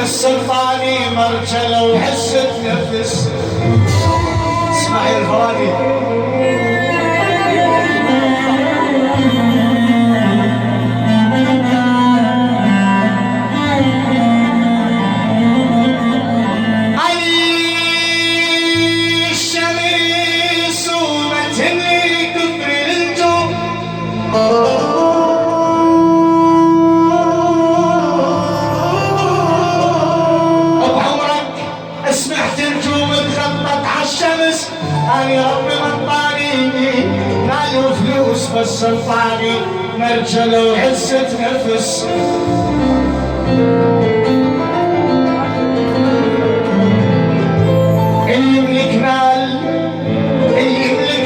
السلطاني مرجله وحسة نفس. اسمعي الفواني. السلطاني مرجله وحسة نفس. اللي يملك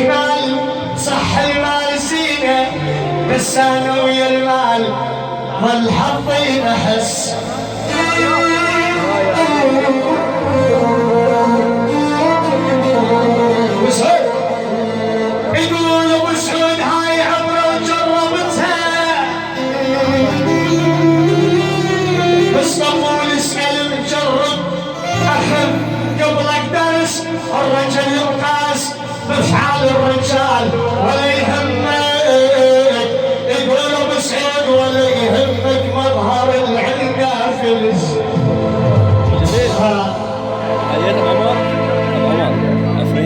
مال صح المال زينه، بس انا ويا المال ظل حظي احس. الرجل يقاس بفعال الرجال ولا يهمك، يقولوا بسعود ولا يهمك مظهر العنقة فلس.